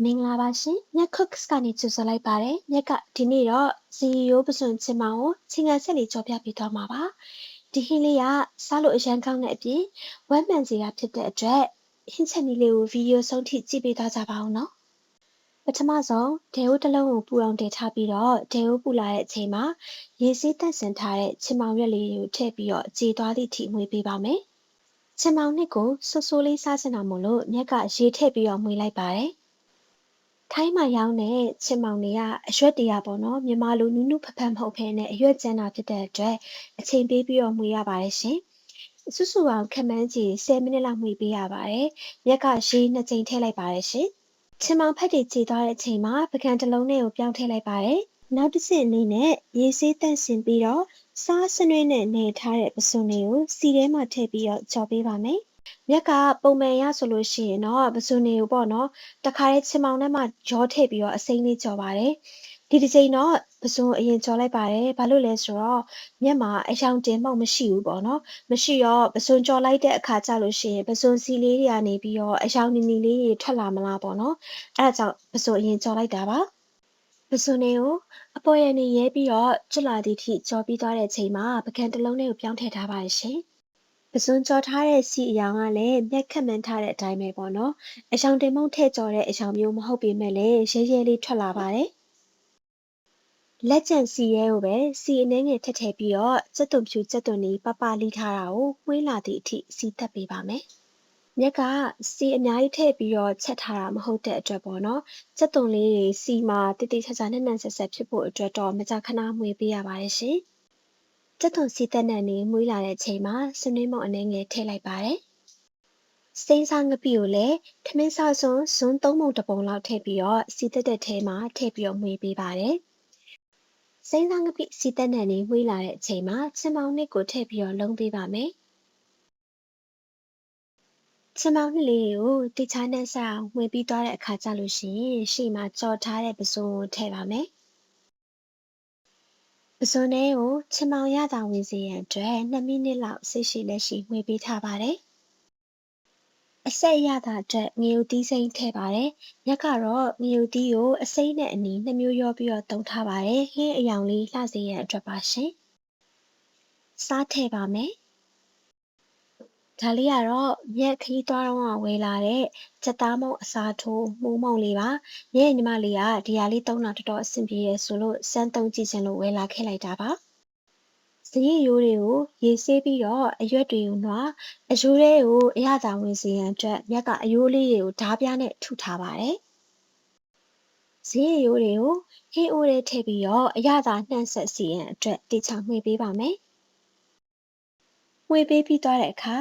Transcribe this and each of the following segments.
မင်္ဂလာပါရှင်မြက် Cooks ကနေကြိုဆိုလိုက်ပါတယ်မြက်ကဒီနေ့တော့ CEO ပစွန်ချင်မောင်ကိုချင်းကန်ဆက်လေးကြော်ပြပေးသွားမှာပါဒီဟင်းလေးကစားလို့အရန်ကောင်းတဲ့အပြင်ဝမ်းမှန်စရာဖြစ်တဲ့အတွက်ဟင်းချက်နည်းလေးကိုဗီဒီယိုဆုံးထိကြည့်ပေးသွားကြပါဦးနော်ပထမဆုံးဒဲအိုးတစ်လုံးကိုပူအောင်တည်ထားပြီးတော့ဒဲအိုးပူလာတဲ့အချိန်မှာရေစေးတန့်စင်ထားတဲ့ချင်မောင်ရွက်လေးကိုထည့်ပြီးတော့ကြေသွားသည့်ထိမွေးပေးပါမယ်ချင်မောင်နှစ်ကိုဆိုးဆိုးလေးစားချင်တာမို့လို့မြက်ကရေထည့်ပြီးတော့မွေးလိုက်ပါတယ်ထိုင်းမှာရောင်းတဲ့ချင်မောင်တွေကအရွက်တရာပေါ့နော်မြန်မာလိုနူးနူးဖဖမဟုတ်ဘဲနဲ့အရွက်ကျန်းတာဖြစ်တဲ့အတွက်အချိန်ပေးပြီးတော့မွေးရပါတယ်ရှင်စုစုပေါင်းခန့်မှန်းခြေ10မိနစ်လောက်မွေးပေးရပါတယ်မြက်ကရေ2ချိန်ထည့်လိုက်ပါတယ်ရှင်ချင်မောင်ဖက်တွေကြေသွားတဲ့အချိန်မှာပကံတစ်လုံးနဲ့ကိုပြောင်းထည့်လိုက်ပါတယ်နောက်တစ်ဆင့်အနေနဲ့ရေဆေးတန့်စင်ပြီးတော့စားစနွေးနဲ့နေထားတဲ့ပစွန်တွေကိုစီထဲမှာထည့်ပြီးတော့ကြော်ပေးပါမယ်မြက်ကပုံမှန်ရဆိုလို့ရှိရင်တော့ပစွန်တွေကိုပေါ့နော်တခါလေးချင်မောင်ထဲမှာရောထည့်ပြီးတော့အစိမ့်လေးကြော်ပါတယ်ဒီတစ်ချိန်တော့ပစွန်အရင်ကြော်လိုက်ပါတယ်ဘာလို့လဲဆိုတော့မြက်မှာအယောင်တင်မှုန့်မရှိဘူးပေါ့နော်မရှိတော့ပစွန်ကြော်လိုက်တဲ့အခါကျလို့ရှိရင်ပစွန်စီလေးတွေကနေပြီးတော့အယောင်နီနီလေးတွေထွက်လာမလားပေါ့နော်အဲ့ဒါကြောင့်ပစွန်အရင်ကြော်လိုက်တာပါပစွန်တွေကိုအပေါ်ရည်နေရဲပြီးတော့ကျွတ်လာသည့်ထိကြော်ပြီးသွားတဲ့အချိန်မှာပကံတစ်လုံးလေးကိုပြောင်းထည့်ထားပါတယ်ရှင်ပစွန်ကြော်ထားတဲ့စီအယောင်ကလည်းမြက်ခက်မှန်းထားတဲ့အတိုင်းပဲပေါ့နော်အယောင်တင်မှုန့်ထည့်ကြော်တဲ့အယောင်မျိုးမဟုတ်ပေမဲ့လည်းရဲရဲလေးထွက်လာပါတယ်လက်ကျန်စီရဲကိုပဲစီအနှဲငယ်ထည့်ထည့်ပြီးတော့ကြက်သွန်ဖြူကြက်သွန်နီပပလီထားတာကိုမွှေးလာသည့်အထိစီတက်ပေးပါမယ်မြက်ကစီအများကြီးထည့်ပြီးတော့ချက်ထားတာမဟုတ်တဲ့အတွက်ပေါ့နော်ကြက်သွန်လေးတွေစီမှာတိတိကျကျနဲ့နှံဆက်ဆက်ဖြစ်ဖို့အတွက်တော့မကြာခဏမွေးပေးရပါတယ်ရှင်ကြက်သွန်စီတက်နံနေမွေးလာတဲ့အချိန်မှာစနွေးမုံအနှဲငယ်ထည့်လိုက်ပါတယ်စိမ်းစားငပိကိုလည်းထမင်းစားစွန်းဇွန်း3ပုံ1ပုံလောက်ထည့်ပြီးတော့စီတက်တဲ့ထဲမှာထည့်ပြီးတော့မွေးပေးပါတယ်စိမ်းစားငပိစီတက်နံနေမွေးလာတဲ့အချိန်မှာချင်မောင်နှစ်ကိုထည့်ပြီးတော့လုံးပေးပါမယ်ချင်မောင်နှစ်လေးကိုတိချာနဲ့ဆက်အောင်မွေပြီးသွားတဲ့အခါကျလို့ရှိရင်ရှေ့မှာကြော်ထားတဲ့ပစွန်ကိုထည့်ပါမယ်ပစွန်လေးကိုချင်မောင်ရတာဝင်စေရန်အတွက်2မိနစ်လောက်စိတ်ရှိလက်ရှိမွေပေးထားပါတယ်အဆက်ရတာအတွက်ငရုတ်သီးစိမ်းထည့်ပါတယ်။မြက်ကတော့ငရုတ်သီးကိုအစိမ်းနဲ့အနီ2မျိုးရောပြီးတော့သုံးထားပါတယ်။ဟင်းအရောင်လေးလှစေရန်အတွက်ပါရှင်။စားထည့်ပါမယ်။ဒါလေးကတော့မြက်ခရီးသွားတော့ဝယ်လာတဲ့ချက်သားမုံအစားထိုးမှုမုံလေးပါ။မြက်ညီမလေးကဒီဟာလေးသုံးတာတော်တော်အဆင်ပြေရဆိုလို့စမ်းသုံးကြည့်ချင်လို့ဝယ်လာခဲ့လိုက်တာပါ။စရိတ်ရိုးတွေကိုရေဆေးပြီးတော့အရွက်တွေကိုနွားအရိုးတွေကိုအရသာဝင်စေရန်အတွက်မြက်ကအရိုးလေးတွေကိုဓားပြားနဲ့ထုထားပါတယ်။စရိတ်ရိုးတွေကိုဟင်းအိုးထဲထည့်ပြီးတော့အရသာနှံ့ဆက်စေရန်အတွက်တေချာမှွေပေးပါမယ်။မှွေပေးပြီးသွားတဲ့အခါ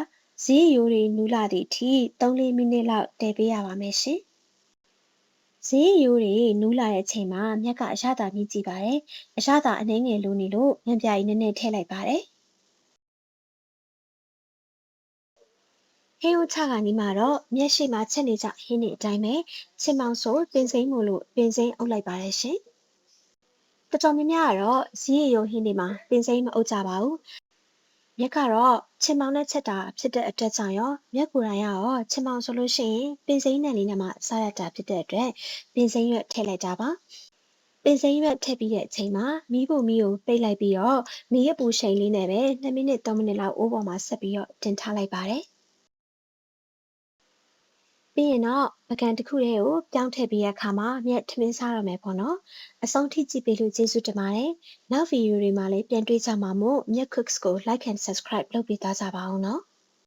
စရိတ်ရိုးတွေနူးလာသည့်အထိ3-4မိနစ်လောက်တည်ပေးရပါမယ်ရှင်။စရိတ်ရိုးတွေနူးလာတဲ့အချိန်မှာမြက်ကအရသာမြည်ကြည့်ပါတယ်။အရသာအနှဲငယ်လိုနေလို့ငံပြာကြီးနည်းနည်းထည့်လိုက်ပါတယ်။ဟင်းဦးချခါနီးမှာတော့မျက်ရှိမှာချက်နေကြဟင်းတွေအတိုင်းပဲချင်မောင်ဆိုပင်စိမ်းမို့လို့ပင်စိမ်းအုပ်လိုက်ပါတယ်ရှင်။တော်တော်များများကတော့ဇီးရီယိုဟင်းတွေမှာပင်စိမ်းမအုပ်ကြပါဘူး။မြက်ကတော့ချင်မောင်နဲ့ချက်တာဖြစ်တဲ့အတွက်ကြောင့်ရောမြက်ကိုယ်တိုင်ရောချင်မောင်ဆိုလို့ရှိရင်ပင်စိမ်းနဲ့လေးနဲ့မှစားရတာဖြစ်တဲ့အတွက်ပင်စိမ်းရွက်ထည့်လိုက်တာပါ။ပင်စိမ်းရွက်ထည့်ပြီးတဲ့အချိန်မှာမီးကိုပိတ်လိုက်ပြီးတော့မီးရပူရှိန်လေးနဲ့ပဲ2မိနစ်3မိနစ်လောက်အိုးပေါ်မှာဆက်ပြီးတော့တင်ထားလိုက်ပါတယ်။ပြီးရင်တော့ပကံတစ်ခုတည်းကိုပြောင်းထည့်ပြီးတဲ့အခါမှာမြက်ထမင်းစားရမယ်ပေါ့နော်အဆုံးထိကြည့်ပေးလို့ကျေးဇူးတင်ပါတယ်နောက်ဗီဒီယိုတွေမှာလည်းပြန်တွေ့ကြမှာမို့မြက် Cooks ကို like and subscribe လုပ်ပေးသားကြပါအောင်နော်